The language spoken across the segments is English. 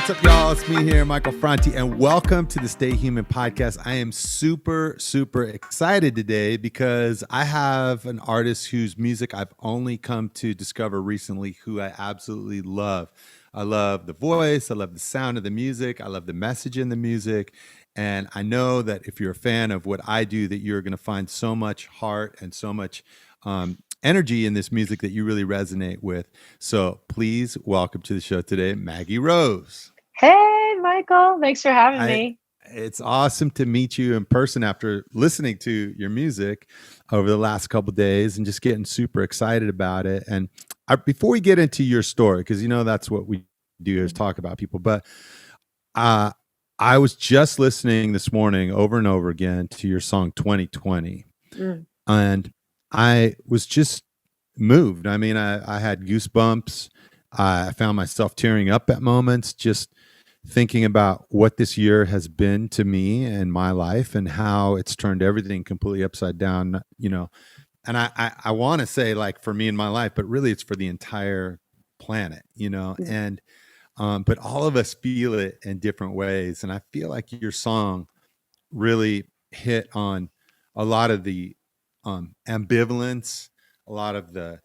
what's up, y'all? It's me here, Michael Franti, and welcome to the Stay Human podcast. I am super excited today because I have an artist whose music I've only come to discover recently, who I absolutely love. I love the voice, I love the sound of the music, I love the message in the music, and I know that if you're a fan of what I do, that you're going to find so much heart and so much energy in this music that you really resonate with. So please welcome to the show today, Maggie Rose. Hey, Michael. Thanks for having me. It's awesome to meet you in person after listening to your music over the last couple of days and just getting super excited about it. And before we get into your story, because you know that's what we do is talk about people, but I was just listening this morning over and over again to your song 2020. And I was just moved. I mean, I had goosebumps. I found myself tearing up at moments, just thinking about what this year has been to me and my life and how it's turned everything completely upside down, you know. And I want to say, like, for me in my life, but really it's for the entire planet, you know. And but all of us feel it in different ways. And I feel like your song really hit on a lot of the ambivalence, a lot of the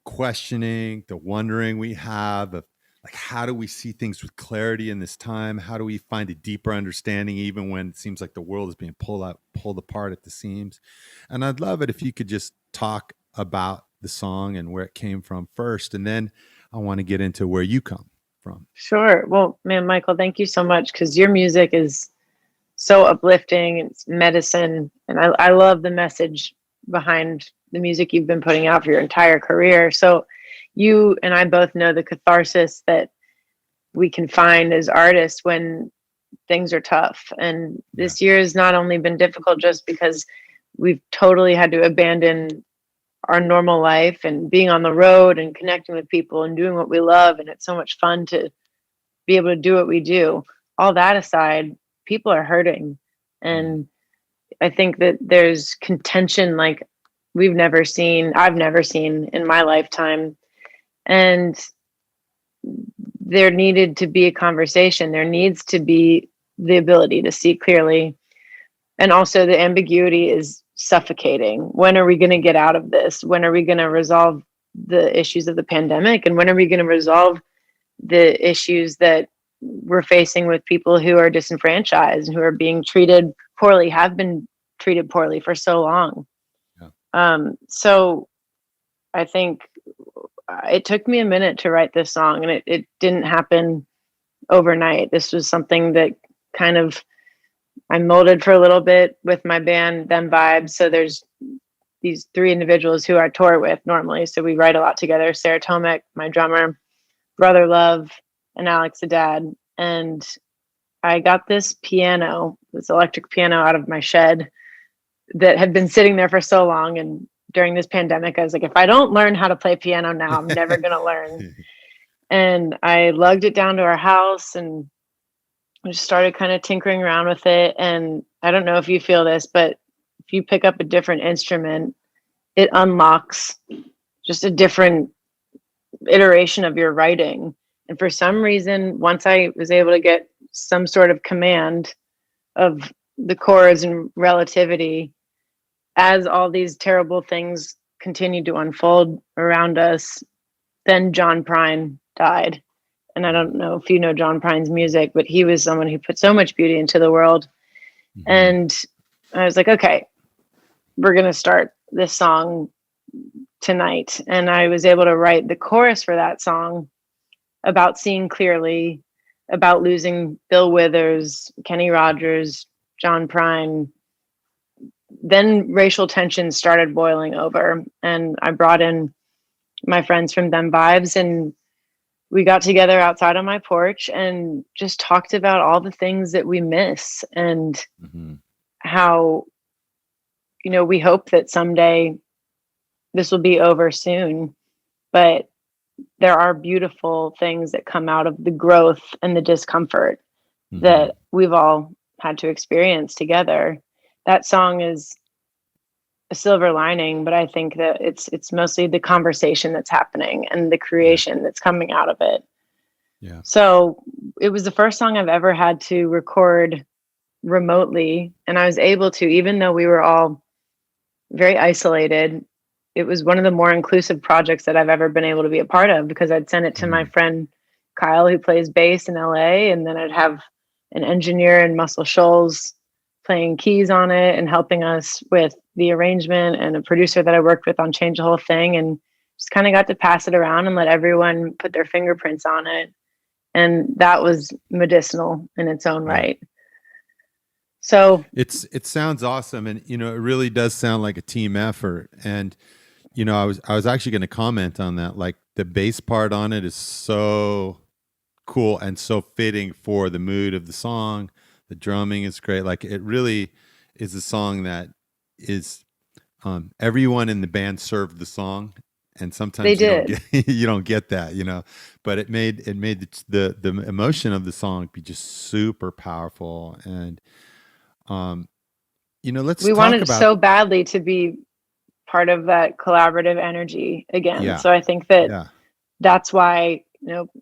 questioning, the wondering we have of, like, how do we see things with clarity in this time? How do we find a deeper understanding even when it seems like the world is being pulled apart at the seams? And I'd love it if you could just talk about the song and where it came from first, and then I want to get into where you come from. Sure. Well, man, Michael, thank you so much, because your music is so uplifting. It's medicine, and I love the message behind the music you've been putting out for your entire career. So you and I both know the catharsis that we can find as artists when things are tough. And this year has not only been difficult just because we've totally had to abandon our normal life and being on the road and connecting with people and doing what we love. And it's so much fun to be able to do what we do. All that aside, people are hurting. And I think that there's contention like I've never seen in my lifetime. And there needed to be a conversation. There needs to be the ability to see clearly. And also the ambiguity is suffocating. When are we going to get out of this? When are we going to resolve the issues of the pandemic? And when are we going to resolve the issues that we're facing with people who are disenfranchised, who are being treated poorly, have been treated poorly for so long? So I think it took me a minute to write this song, and it didn't happen overnight. This was something that kind of I molded for a little bit with my band, Them Vibes. So there's these three individuals who I tour with normally. So we write a lot together. Sarah Tomek, my drummer, Brother Love, and Alex Haddad. And I got this electric piano out of my shed that had been sitting there for so long. And during this pandemic, I was like, if I don't learn how to play piano now, I'm never going to learn. And I lugged it down to our house and just started kind of tinkering around with it. And I don't know if you feel this, but if you pick up a different instrument, it unlocks just a different iteration of your writing. And for some reason, once I was able to get some sort of command of the chords and relativity, as all these terrible things continued to unfold around us, then John Prine died. And I don't know if you know John Prine's music, but he was someone who put so much beauty into the world. And I was like, okay, we're going to start this song tonight. And I was able to write the chorus for that song about seeing clearly, about losing Bill Withers, Kenny Rogers, John Prine. Then racial tensions started boiling over, and I brought in my friends from Them Vibes, and we got together outside on my porch and just talked about all the things that we miss and how, you know, we hope that someday this will be over soon, but there are beautiful things that come out of the growth and the discomfort that we've all had to experience together. That song is a silver lining, but I think that it's mostly the conversation that's happening and the creation that's coming out of it. Yeah. So it was the first song I've ever had to record remotely. And I was able to, even though we were all very isolated, it was one of the more inclusive projects that I've ever been able to be a part of, because I'd send it to my friend Kyle, who plays bass in LA. And then I'd have an engineer in Muscle Shoals playing keys on it and helping us with the arrangement, and a producer that I worked with on Change the Whole Thing, and just kind of got to pass it around and let everyone put their fingerprints on it. And that was medicinal in its own right. So it sounds awesome, and it really does sound like a team effort. And I was actually going to comment on that. Like, the bass part on it is so cool and so fitting for the mood of the song. The drumming is great. Like, it really is a song that is everyone in the band served the song, and sometimes you don't get that, but it made the emotion of the song be just super powerful. And let's we talk wanted about so badly to be part of that collaborative energy again. Yeah. So I think that that's why,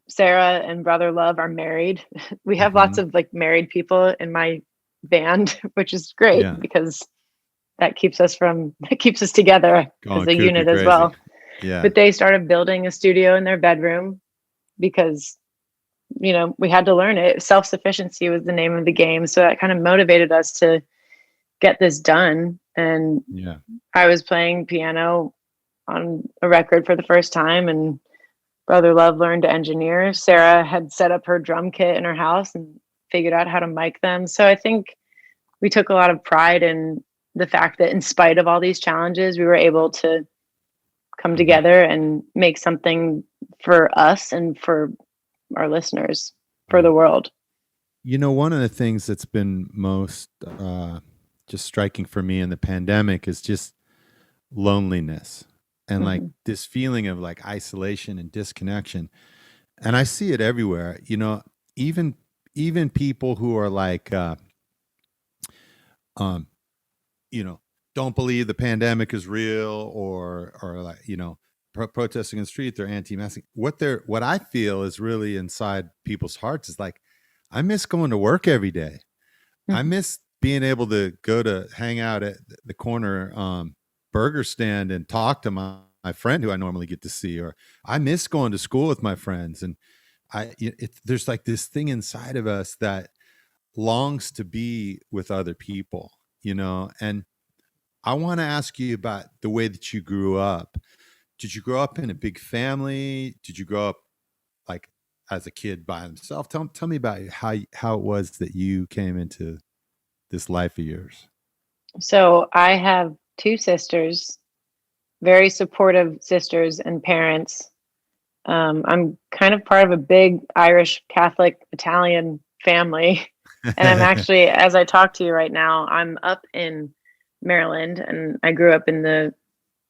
Sarah and Brother Love are married. We have lots of like married people in my band, which is great because that keeps us together as a unit as well. Yeah. But they started building a studio in their bedroom because, we had to learn it. Self-sufficiency was the name of the game. So that kind of motivated us to get this done. And I was playing piano on a record for the first time, and Brother Love learned to engineer. Sarah had set up her drum kit in her house and figured out how to mic them. So I think we took a lot of pride in the fact that in spite of all these challenges, we were able to come together and make something for us and for our listeners, for the world. One of the things that's been most just striking for me in the pandemic is just loneliness and like this feeling of like isolation and disconnection. And I see it everywhere, even people who are like, don't believe the pandemic is real, or like, protesting in the street, they're anti-masking. What I feel is really inside people's hearts is like, I miss going to work every day. I miss being able to go to hang out at the corner burger stand and talk to my friend who I normally get to see, or I miss going to school with my friends. And there's like this thing inside of us that longs to be with other people, and I want to ask you about the way that you grew up. Did you grow up in a big family? Did you grow up like as a kid by himself? Tell me about how it was that you came into this life of yours. So I have two sisters, very supportive sisters and parents. I'm kind of part of a big Irish, Catholic, Italian family. And I'm actually, as I talk to you right now, I'm up in Maryland, and I grew up in the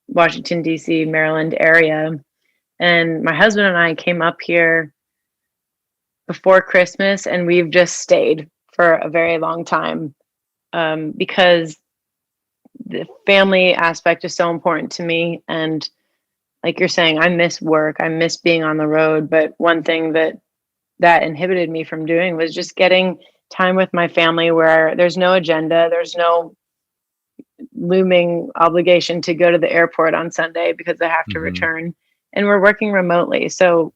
Washington, D.C., Maryland area. And my husband and I came up here before Christmas, and we've just stayed for a very long time because the family aspect is so important to me. And like you're saying, I miss work. I miss being on the road. But one thing that inhibited me from doing was just getting time with my family where there's no agenda. There's no looming obligation to go to the airport on Sunday because I have to return, and we're working remotely. So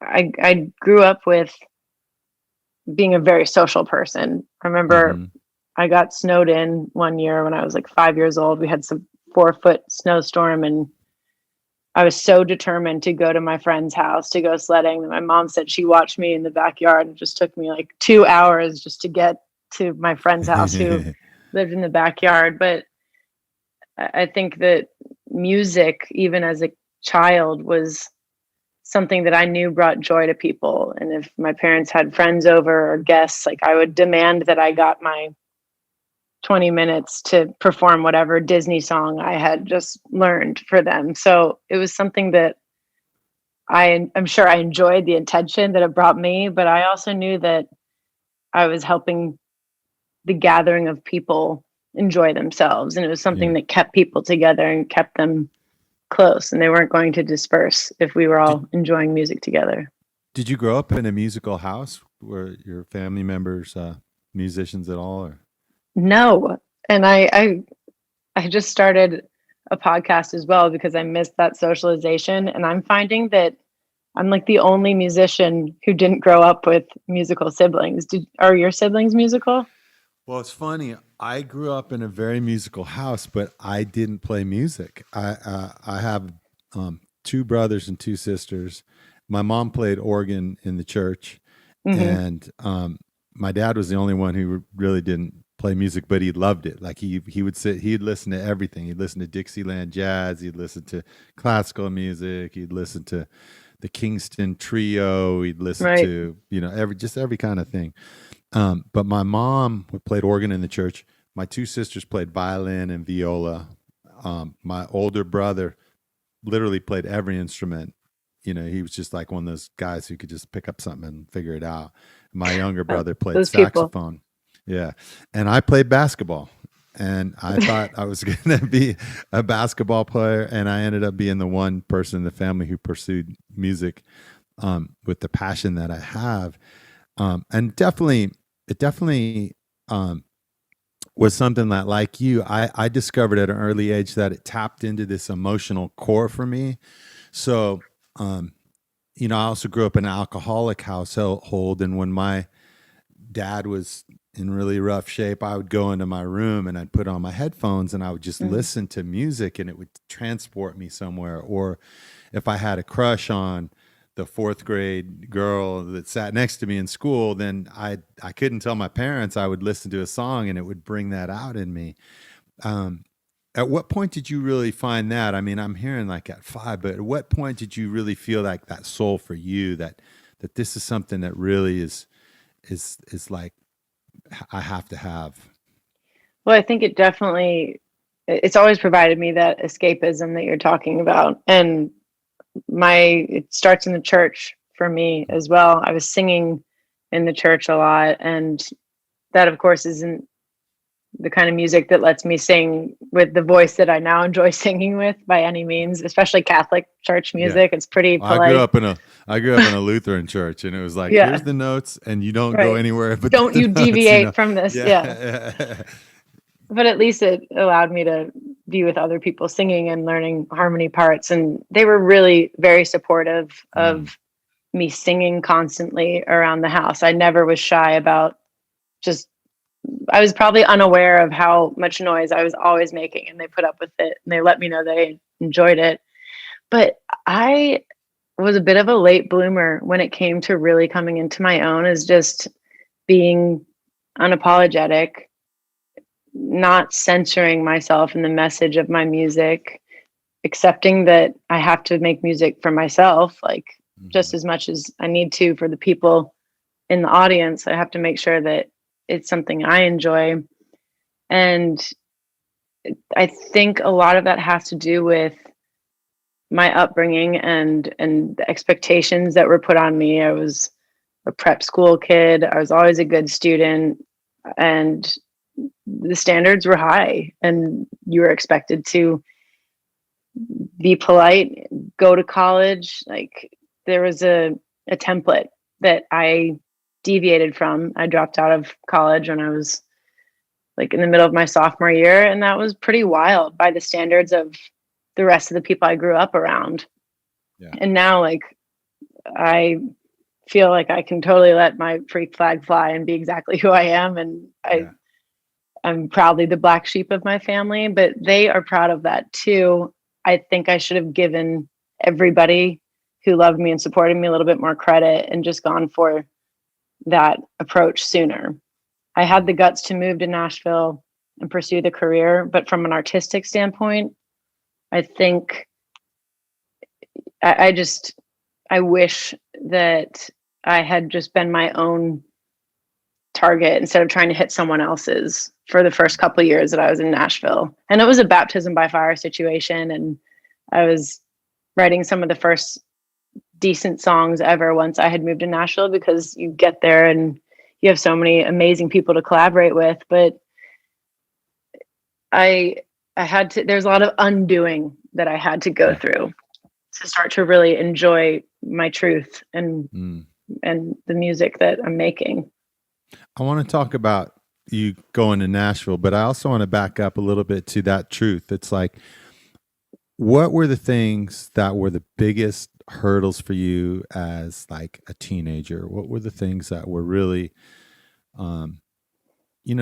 I grew up with being a very social person. I remember I got snowed in one year when I was like 5 years old. We had some 4-foot snowstorm, and I was so determined to go to my friend's house to go sledding. And my mom said she watched me in the backyard, and it just took me like 2 hours just to get to my friend's house who lived in the backyard. But I think that music, even as a child, was something that I knew brought joy to people. And if my parents had friends over or guests, like I would demand that I got my 20 minutes to perform whatever Disney song I had just learned for them. So it was something that I'm sure I enjoyed the intention that it brought me, but I also knew that I was helping the gathering of people enjoy themselves. And it was something that kept people together and kept them close, and they weren't going to disperse if we were all enjoying music together. Did you grow up in a musical house? Were your family members musicians at all? Or No. And I just started a podcast as well because I missed that socialization. And I'm finding that I'm like the only musician who didn't grow up with musical siblings. Are your siblings musical? well, it's funny. I grew up in a very musical house, but I didn't play music. I have two brothers and two sisters. My mom played organ in the church, Hmm. and my dad was the only one who really didn't play music, but he loved it. Like he would sit, he'd listen to everything. He'd listen to Dixieland jazz. He'd listen to classical music. He'd listen to the Kingston Trio. He'd listen Right. to every kind of thing. But my mom played organ in the church. My two sisters played violin and viola. My older brother literally played every instrument. He was just like one of those guys who could just pick up something and figure it out. My younger brother played Those people. saxophone. Yeah. And I played basketball. And I thought I was going to be a basketball player. And I ended up being the one person in the family who pursued music with the passion that I have. And it definitely was something that, like you, I discovered at an early age that it tapped into this emotional core for me. So, I also grew up in an alcoholic household. And when my dad was in really rough shape, I would go into my room and I'd put on my headphones and I would just Mm. listen to music and it would transport me somewhere. Or if I had a crush on the fourth grade girl that sat next to me in school, then I couldn't tell my parents. I would listen to a song and it would bring that out in me. Um, at what point did you really find that? I mean, I'm hearing like at 5, but at what point did you really feel like that soul for you, that this is something that really is like I have to have? Well, I think it's always provided me that escapism that you're talking about. And it starts in the church for me as well. I was singing in the church a lot, and that of course isn't the kind of music that lets me sing with the voice that I now enjoy singing with by any means, especially Catholic church Yeah. music. It's pretty Well, I grew polite. up in a Lutheran church, and it was like, here's Yeah, the notes, and you don't go right. anywhere but Don't the you notes, deviate from this. Yeah. Yeah. But at least it allowed me to be with other people singing and learning harmony parts. And they were really very supportive Mm. of me singing constantly around the house. I never was shy about just, I was probably unaware of how much noise I was always making, and they put up with it and they let me know they enjoyed it. But I was a bit of a late bloomer when it came to really coming into my own as just being unapologetic, not censoring myself in the message of my music, accepting that I have to make music for myself, like just Mhm. as much as I need to for the people in the audience. I have to make sure that it's something I enjoy. And I think a lot of that has to do with my upbringing and the expectations that were put on me. I was a prep school kid. I was always a good student, and the standards were high, and you were expected to be polite, go to college. Like there was a template that I deviated from. I dropped out of college when I was like in the middle of my sophomore year, and that was pretty wild by the standards of the rest of the people I grew up around. Yeah. And now like I feel like I can totally let my freak flag fly and be exactly who I am, and Yeah. I'm proudly the black sheep of my family, but they are proud of that too. I think I should have given everybody who loved me and supported me a little bit more credit and just gone for that approach sooner. I had the Mm. guts to move to Nashville and pursue the career, but from an artistic standpoint, I think I just I wish that I had just been my own target instead of trying to hit someone else's for the first couple of years that I was in Nashville. And it was a baptism by fire situation, and I was writing some of the first decent songs ever once I had moved to Nashville, because you get there and you have so many amazing people to collaborate with. But I I had to there's a lot of undoing that I had to go Yeah. through. to start to really enjoy my truth and Mm. the music that I'm making. I want to talk about you going to Nashville, but I also want to back up a little bit to that truth. It's like, what were the things that were the biggest hurdles for you as like a teenager? What were the things that were really,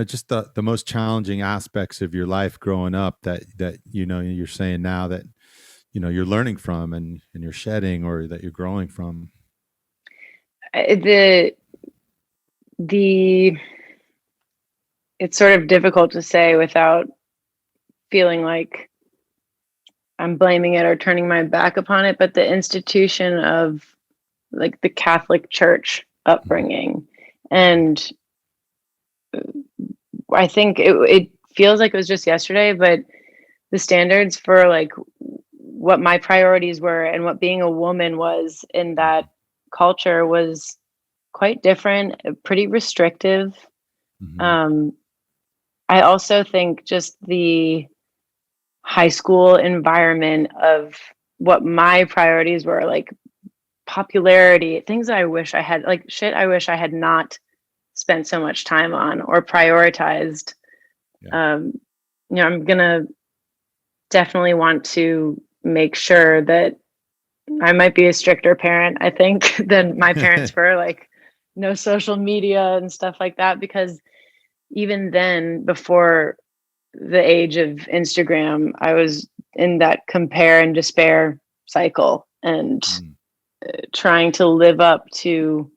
just the most challenging aspects of your life growing up that you're saying now that, you're learning from and you're shedding, or that you're growing from? The it's sort of difficult to say without feeling like I'm blaming it or turning my back upon it, but the institution of like the Catholic Church upbringing. And I think it feels like it was just yesterday, but the standards for like what my priorities were and what being a woman was in that culture was quite different, pretty restrictive. Mm-hmm. I also think just the high school environment of what my priorities were, like popularity, things that I wish I had, like shit I wish I had not spent so much time on or prioritized. Yeah. I'm gonna definitely want to make sure that I might be a stricter parent, I think, than my parents were, like no social media and stuff like that, because even then, before the age of Instagram, I was in that compare and despair cycle and trying to live up to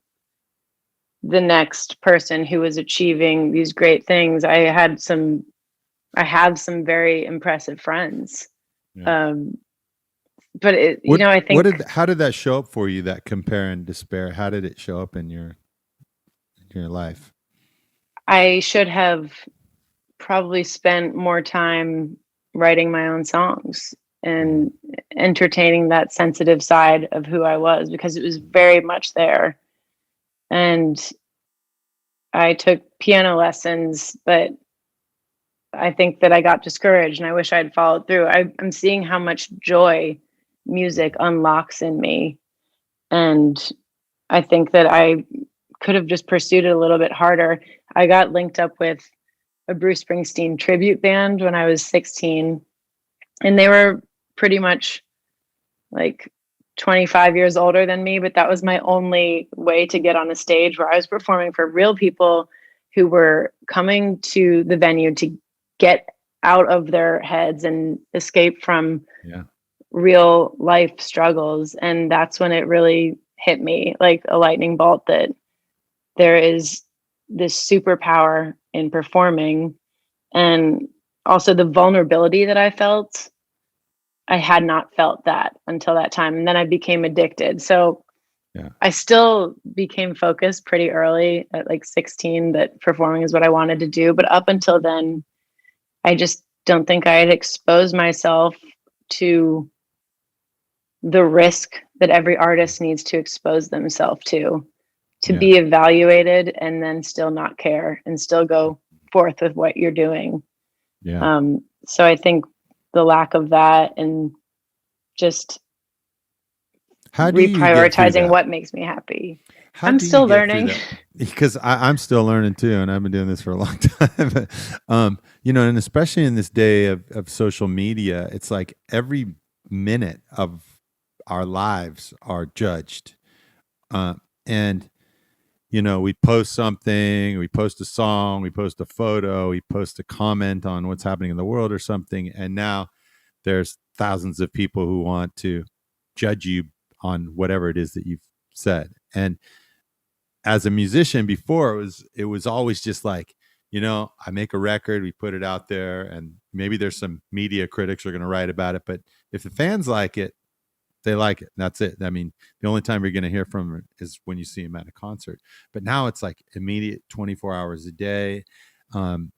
the next person who was achieving these great things. I have some very impressive friends. Yeah. But I think how did that show up for you, that compare and despair? How did it show up in your life? I should have probably spent more time writing my own songs and entertaining that sensitive side of who I was, because it was very much there. And I took piano lessons, but I think that I got discouraged and I wish I had followed through. I'm seeing how much joy music unlocks in me. And I think that I could have just pursued it a little bit harder. I got linked up with a Bruce Springsteen tribute band when I was 16, and they were pretty much like 25 years older than me, but that was my only way to get on a stage where I was performing for real people who were coming to the venue to get out of their heads and escape from real life struggles. And that's when it really hit me like a lightning bolt that there is this superpower in performing. And also the vulnerability that I felt, I had not felt that until that time. And then I became addicted. So I still became focused pretty early at like 16 that performing is what I wanted to do. But up until then, I just don't think I had exposed myself to the risk that every artist needs to expose themselves to be evaluated and then still not care and still go forth with what you're doing. So I think the lack of that and just reprioritizing what makes me happy. I'm still learning. Because I'm still learning too, and I've been doing this for a long time. And especially in this day of social media, it's like every minute of our lives are judged. And we post something, we post a song, we post a photo, we post a comment on what's happening in the world or something, and now there's thousands of people who want to judge you on whatever it is that you've said. And as a musician before, it was always just like, I make a record, we put it out there, and maybe there's some media critics are going to write about it, but if the fans like it, they like it. That's it. I mean, the only time you're going to hear from them is when you see them at a concert. But now it's like immediate 24 hours a day. And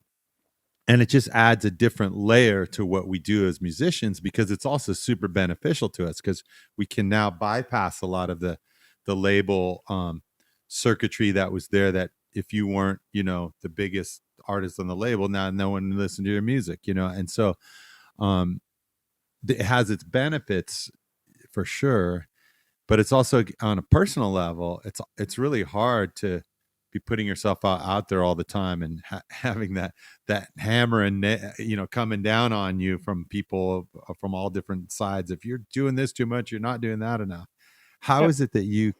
it just adds a different layer to what we do as musicians, because it's also super beneficial to us because we can now bypass a lot of the label circuitry that was there, that if you weren't, the biggest artist on the label, now no one listened to your music, and so it has its benefits for sure. But it's also on a personal level, it's really hard to be putting yourself out there all the time and having that hammer and coming down on you from people from all different sides. If you're doing this too much, you're not doing that enough. How is it that you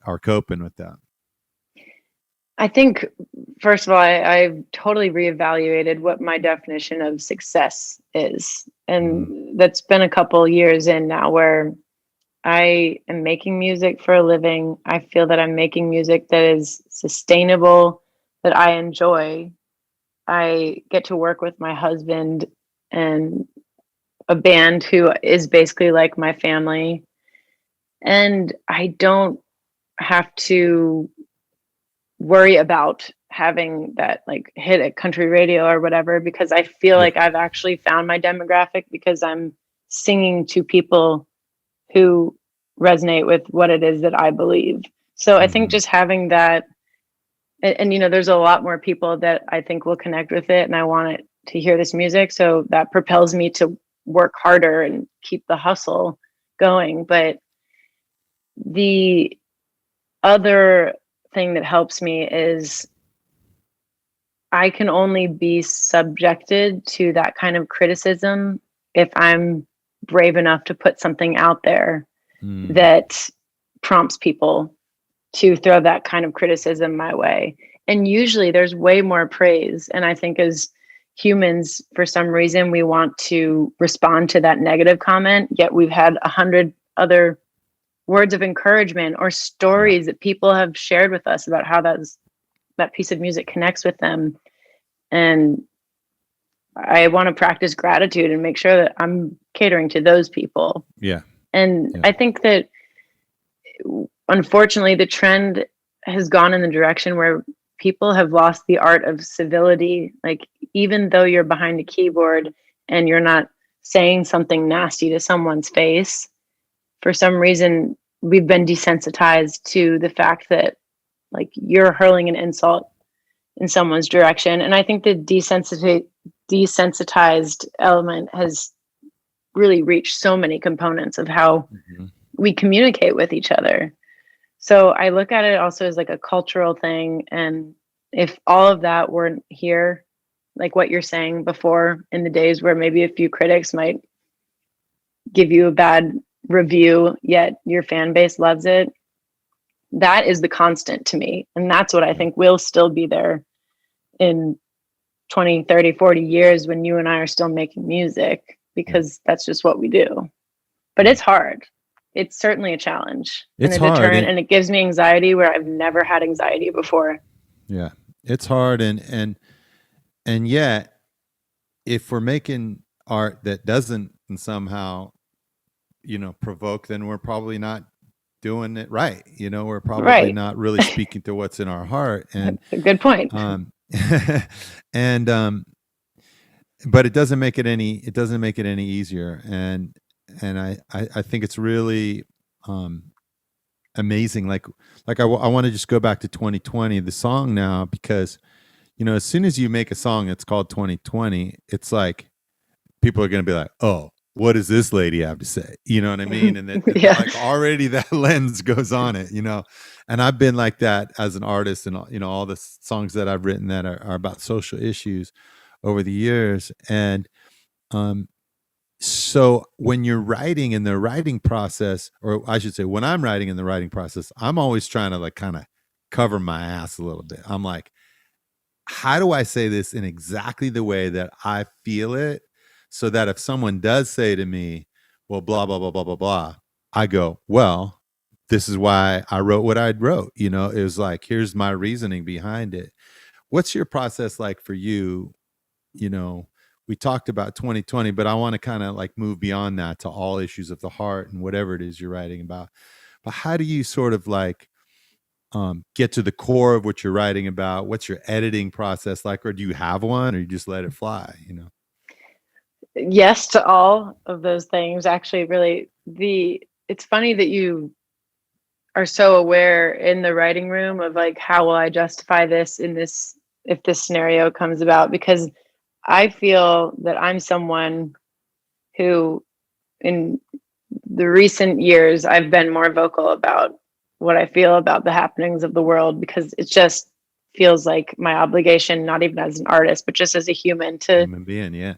are coping with that? I think, first of all, I've totally reevaluated what my definition of success is. And that's been a couple years in now where I am making music for a living. I feel that I'm making music that is sustainable, that I enjoy. I get to work with my husband and a band who is basically like my family. And I don't have to worry about having that like hit a country radio or whatever, because I feel like I've actually found my demographic because I'm singing to people who resonate with what it is that I believe. So I think just having that, and there's a lot more people that I think will connect with it, and I want it to hear this music. So that propels me to work harder and keep the hustle going. But the other thing that helps me is I can only be subjected to that kind of criticism if I'm brave enough to put something out there that prompts people to throw that kind of criticism my way. And usually there's way more praise. And I think as humans, for some reason, we want to respond to that negative comment, yet we've had 100 other words of encouragement or stories that people have shared with us about how that piece of music connects with them. And I want to practice gratitude and make sure that I'm catering to those people. Yeah. And I think that unfortunately the trend has gone in the direction where people have lost the art of civility. Like, even though you're behind a keyboard and you're not saying something nasty to someone's face, for some reason we've been desensitized to the fact that like you're hurling an insult in someone's direction. And I think the desensitized element has really reached so many components of how we communicate with each other. So I look at it also as like a cultural thing. And if all of that weren't here, like what you're saying before, in the days where maybe a few critics might give you a bad review, yet your fan base loves it, that is the constant to me. And that's what I think will still be there in 20, 30, 40 years when you and I are still making music, because that's just what we do. But it's hard. It's certainly a challenge and a deterrent, and it gives me anxiety where I've never had anxiety before. Yeah, it's hard. And yet, if we're making art that doesn't somehow, provoke, then we're probably not doing it right. We're probably not really speaking to what's in our heart. And that's a good point. But it doesn't make it any easier. And I think it's really amazing. Like I want to just go back to 2020, the song now, because as soon as you make a song that's called 2020, it's like people are going to be like, oh, what does this lady have to say? You know what I mean? And then like already that lens goes on it, and I've been like that as an artist, and all the songs that I've written that are about social issues over the years. And so when you're writing in the writing process, or I should say when I'm writing in the writing process, I'm always trying to like kind of cover my ass a little bit. I'm like, how do I say this in exactly the way that I feel it, so that if someone does say to me, well, blah, blah, blah, blah, blah, blah, I go, well, this is why I wrote what I wrote. It was like, here's my reasoning behind it. What's your process like for you? We talked about 2020, but I want to kind of like move beyond that to all issues of the heart and whatever it is you're writing about. But how do you sort of like get to the core of what you're writing about? What's your editing process like? Or do you have one, or you just let it fly, Yes to all of those things. Actually, really, it's funny that you are so aware in the writing room of like, how will I justify this if this scenario comes about? Because I feel that I'm someone who, in the recent years, I've been more vocal about what I feel about the happenings of the world, because it just feels like my obligation, not even as an artist, but just as a human, Human being, yeah.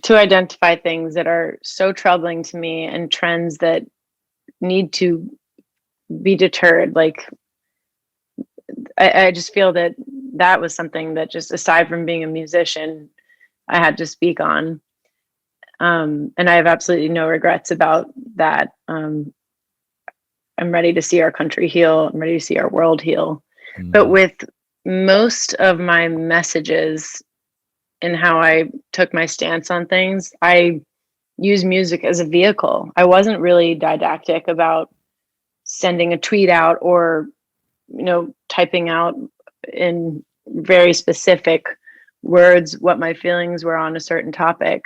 to identify things that are so troubling to me and trends that need to be deterred. Like, I just feel that that was something that, just aside from being a musician, I had to speak on. And I have absolutely no regrets about that. I'm ready to see our country heal. I'm ready to see our world heal. But with most of my messages and how I took my stance on things, I use music as a vehicle. I wasn't really didactic about sending a tweet out or, typing out in very specific words what my feelings were on a certain topic.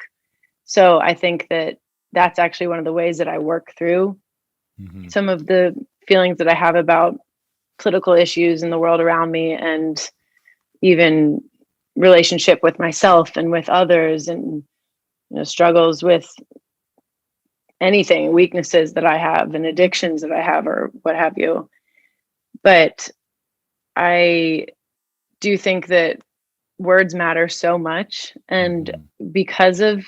So I think that that's actually one of the ways that I work through some of the feelings that I have about political issues in the world around me, and even relationship with myself and with others, and struggles with anything, weaknesses that I have and addictions that I have, or what have you. But I do think that words matter so much, and because of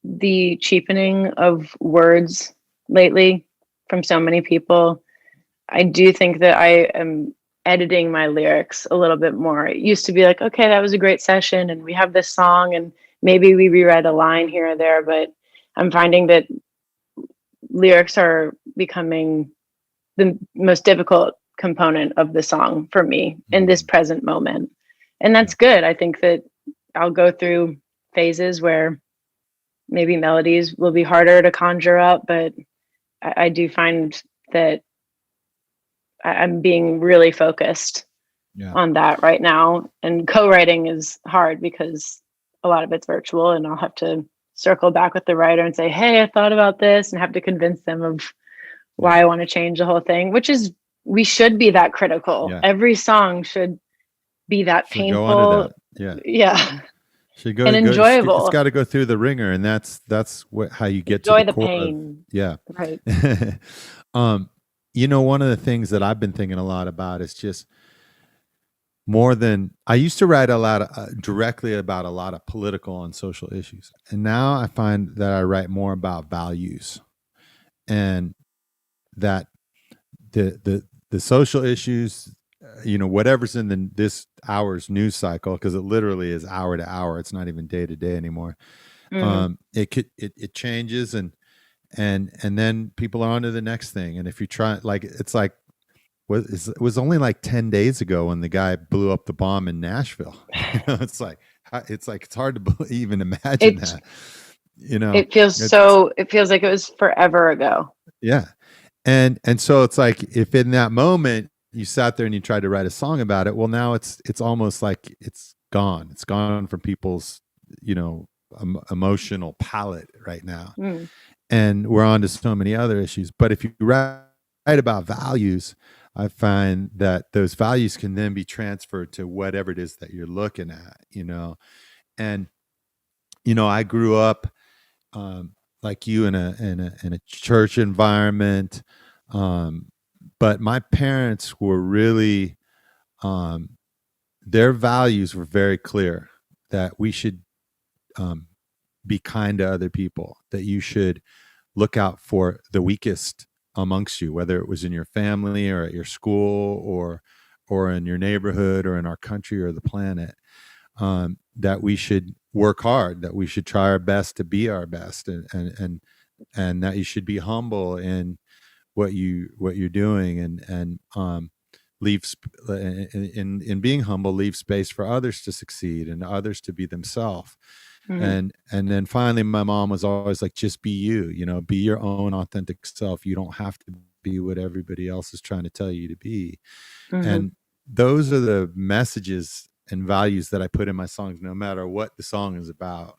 the cheapening of words lately from so many people, I do think that I am editing my lyrics a little bit more. It used to be like, okay, that was a great session and we have this song and maybe we rewrite a line here or there, but I'm finding that lyrics are becoming the most difficult component of the song for me in this present moment. And that's good. I think that I'll go through phases where maybe melodies will be harder to conjure up, but I do find that I'm being really focused on that right now. And co-writing is hard because a lot of it's virtual, and I'll have to circle back with the writer and say, hey, I thought about this, and have to convince them of why I want to change the whole thing, which is, we should be that critical. Yeah. Every song should be that painful. Go into that. Yeah. Should go and enjoyable. It's got to go through the ringer, and that's how you get enjoy to the core pain. Right. One of the things that I've been thinking a lot about is just more than I used to write a lot directly about a lot of political and social issues, and now I find that I write more about values, and that the social issues, whatever's in this hour's news cycle, because it literally is hour to hour. It's not even day to day anymore. It changes, and then people are on to the next thing. And if you try, like, it's like, it was only like 10 days ago when the guy blew up the bomb in Nashville. It's like it's hard to even imagine that. It feels like it was forever ago. Yeah. And so it's like, if in that moment you sat there and you tried to write a song about it, well, now it's almost like it's gone. It's gone from people's, emotional palette right now. And we're on to so many other issues. But if you write about values, I find that those values can then be transferred to whatever it is that you're looking at, And, I grew up, like you, in a church environment, but my parents were really, their values were very clear, that we should be kind to other people, that you should look out for the weakest amongst you, whether it was in your family or at your school or in your neighborhood or in our country or the planet. That we should work hard, that we should try our best to be our best, and that you should be humble in what you're doing, and in being humble, leave space for others to succeed and others to be themselves. And then finally, my mom was always like, just be you, be your own authentic self. You don't have to be what everybody else is trying to tell you to be. And those are the messages and values that I put in my songs, no matter what the song is about.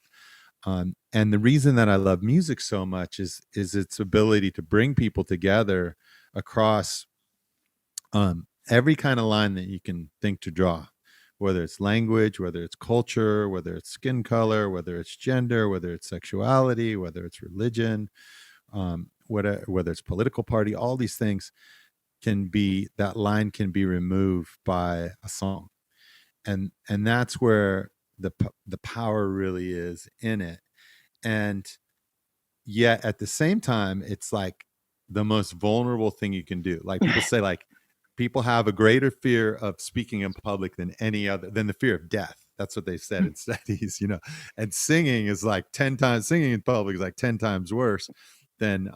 And the reason that I love music so much is its ability to bring people together across every kind of line that you can think to draw, whether it's language, whether it's culture, whether it's skin color, whether it's gender, whether it's sexuality, whether it's religion, whether it's political party, all these things that line can be removed by a song. And that's where the power really is in it. And yet at the same time, it's like the most vulnerable thing you can do. Like people say, like people have a greater fear of speaking in public than the fear of death. That's what they said in studies, and singing is like 10 times, singing in public is like 10 times worse than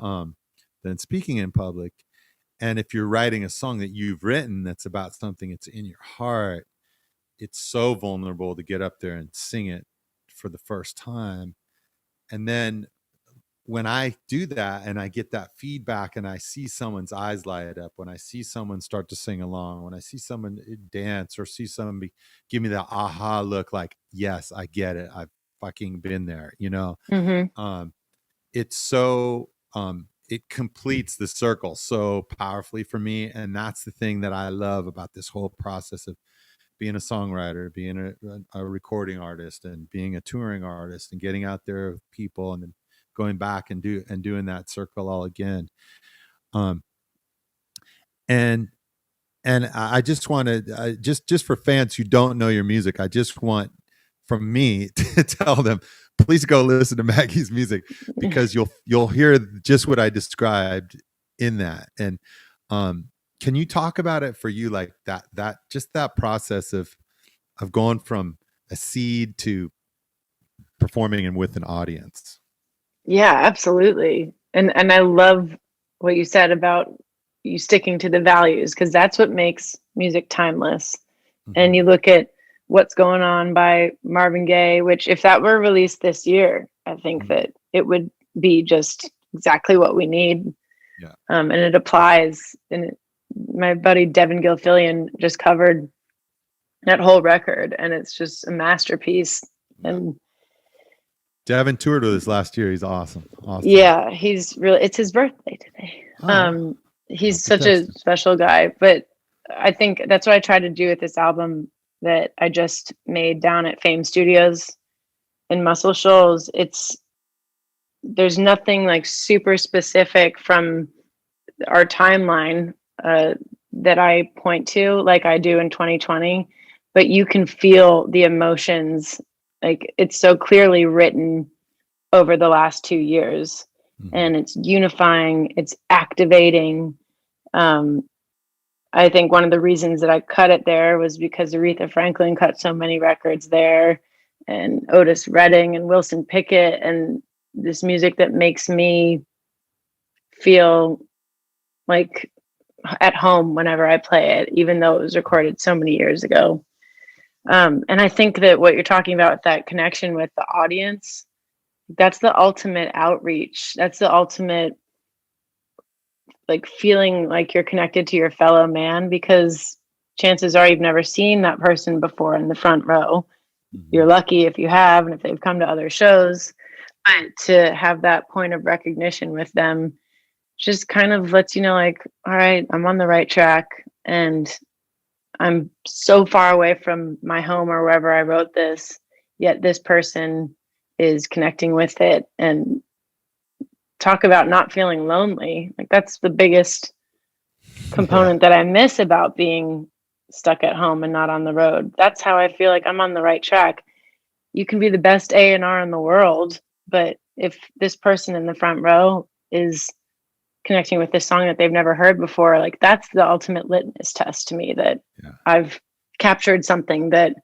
speaking in public. And if you're writing a song that you've written that's about something that's in your heart, it's so vulnerable to get up there and sing it for the first time. And then when I do that and I get that feedback and I see someone's eyes light up, when I see someone start to sing along, when I see someone dance or see someone give me that aha look, like, yes, I get it. I've fucking been there, Mm-hmm. It's so, it completes the circle so powerfully for me. And that's the thing that I love about this whole process of being a songwriter, being a recording artist, and being a touring artist, and getting out there with people, and then going back and doing that circle all again. And I just wanted, just for fans who don't know your music, I just want from me to tell them, please go listen to Maggie's music, because you'll hear just what I described in that. And can you talk about it for you, like that just that process of going from a seed to performing and with an audience? Yeah, absolutely. And I love what you said about you sticking to the values, because that's what makes music timeless. Mm-hmm. And you look at What's Going On by Marvin Gaye, which if that were released this year, I think Mm-hmm. that it would be just exactly what we need. Yeah. And it applies. And my buddy Devin Gilfillian just covered that whole record, and it's just a masterpiece. Yeah. And Devin toured with us last year. He's awesome. Yeah, he's really, it's his birthday today. Oh, he's such a special guy, but I think that's what I tried to do with this album that I just made down at Fame Studios in Muscle Shoals. There's nothing like super specific from our timeline that I point to like I do in 2020, but you can feel the emotions. Like it's so clearly written over the last 2 years. Mm-hmm. And it's unifying, it's activating. I think one of the reasons that I cut it there was because Aretha Franklin cut so many records there, and Otis Redding and Wilson Pickett, and this music that makes me feel like at home whenever I play it, even though it was recorded so many years ago. And I think that what you're talking about with that connection with the audience, that's the ultimate outreach. That's the ultimate, like, feeling like you're connected to your fellow man, because chances are you've never seen that person before in the front row. Mm-hmm. You're lucky if you have, and if they've come to other shows, but to have that point of recognition with them just kind of lets you know, like, all right, I'm on the right track, and I'm so far away from my home or wherever I wrote this, yet this person is connecting with it. And talk about not feeling lonely. Like that's the biggest component that I miss about being stuck at home and not on the road. That's how I feel like I'm on the right track. You can be the best A&R in the world, but if this person in the front row is connecting with this song that they've never heard before, like that's the ultimate litmus test to me that I've captured something that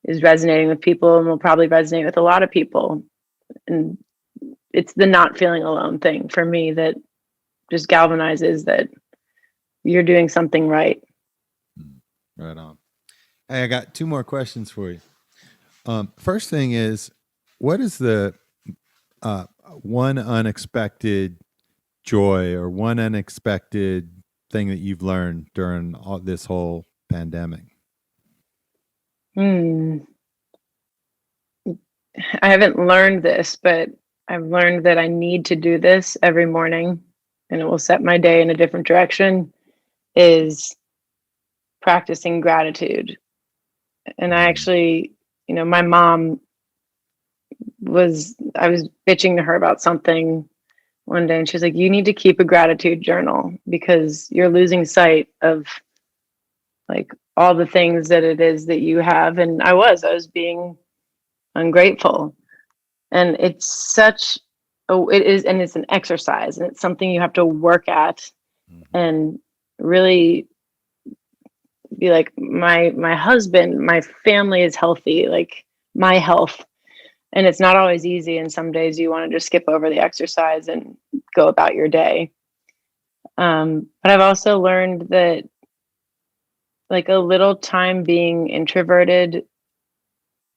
is resonating with people and will probably resonate with a lot of people. And it's the not feeling alone thing for me that just galvanizes that you're doing something right. Right on. Hey, I got 2 more questions for you. First thing is, what is the one unexpected joy or one unexpected thing that you've learned during all this whole pandemic? I haven't learned this, but I've learned that I need to do this every morning, and it will set my day in a different direction, is practicing gratitude. And I actually, my mom I was bitching to her about something one day, and she's like, you need to keep a gratitude journal because you're losing sight of like all the things that it is that you have. And I was being ungrateful. And it's it's an exercise, and it's something you have to work at and really be like, my husband, my family is healthy, like my health. And it's not always easy. And some days you want to just skip over the exercise and go about your day. But I've also learned that like a little time being introverted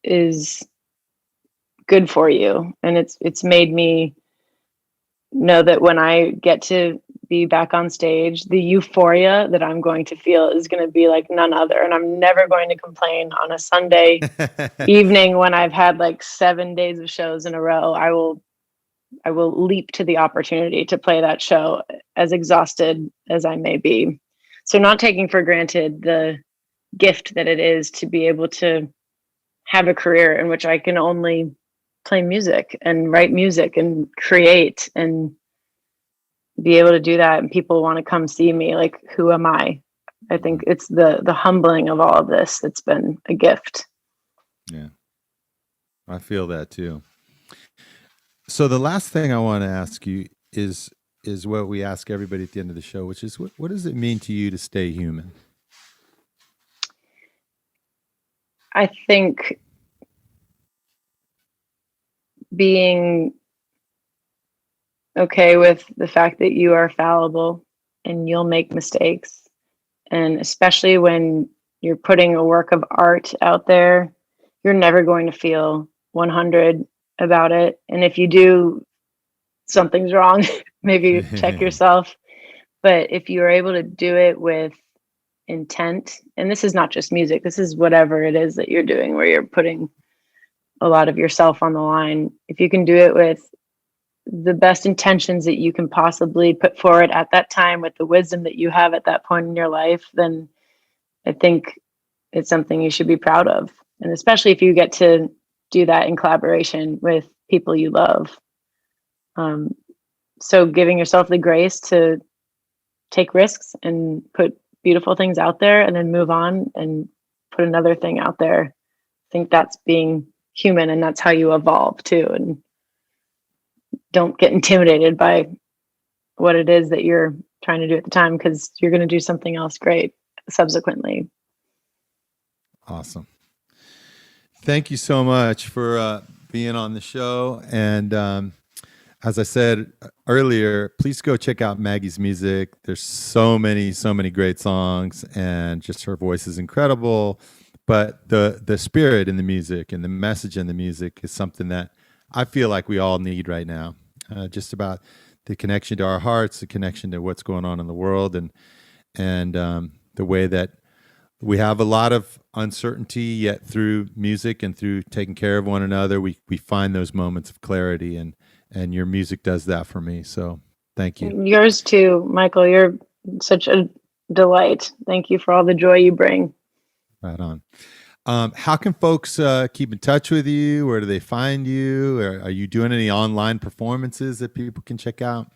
is good for you. And it's made me know that when I get to be back on stage, the euphoria that I'm going to feel is going to be like none other. And I'm never going to complain on a Sunday evening when I've had like 7 days of shows in a row. I will leap to the opportunity to play that show, as exhausted as I may be. So not taking for granted the gift that it is to be able to have a career in which I can only play music and write music and create and be able to do that, and people want to come see me. Like, who am I? I think it's the humbling of all of this that's been a gift. Yeah, I feel that too. So the last thing I want to ask you is what we ask everybody at the end of the show, which is what does it mean to you to stay human? I think being okay with the fact that you are fallible and you'll make mistakes. And especially when you're putting a work of art out there, you're never going to feel 100 about it. And if you do, something's wrong. Maybe check yourself. But if you are able to do it with intent, and this is not just music, this is whatever it is that you're doing where you're putting a lot of yourself on the line. If you can do it with the best intentions that you can possibly put forward at that time, with the wisdom that you have at that point in your life, then I think it's something you should be proud of. And especially if you get to do that in collaboration with people you love. So giving yourself the grace to take risks and put beautiful things out there and then move on and put another thing out there. I think that's being human, and that's how you evolve too. And don't get intimidated by what it is that you're trying to do at the time, because you're going to do something else great subsequently. Awesome. Thank you so much for being on the show. And as I said earlier, please go check out Maggie's music. There's so many great songs, and just her voice is incredible. But the spirit in the music and the message in the music is something that I feel like we all need right now. Just about the connection to our hearts, the connection to what's going on in the world, and the way that we have a lot of uncertainty, yet through music and through taking care of one another, we find those moments of clarity, and your music does that for me. So thank you. Yours too, Michael. You're such a delight. Thank you for all the joy you bring. Right on. How can folks keep in touch with you? Where do they find you? Are you doing any online performances that people can check out?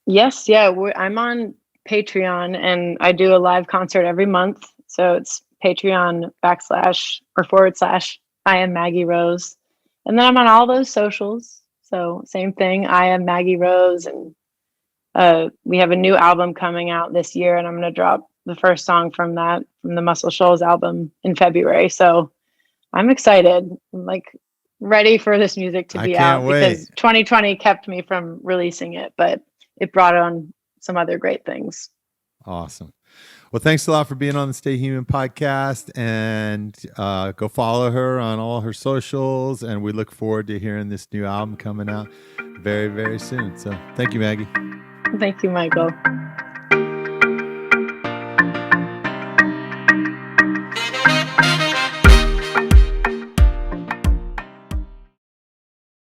Yes. Yeah. I'm on Patreon, and I do a live concert every month. So it's Patreon // I am Maggie Rose. And then I'm on all those socials. So same thing. I am Maggie Rose. And we have a new album coming out this year, and I'm going to drop the first song from the Muscle Shoals album in February. So I'm excited. I'm like ready for this music to be out, because 2020 kept me from releasing it, but it brought on some other great things. Awesome. Well, thanks a lot for being on the Stay Human podcast, and go follow her on all her socials. And we look forward to hearing this new album coming out very, very soon. So thank you, Maggie. Thank you, Michael.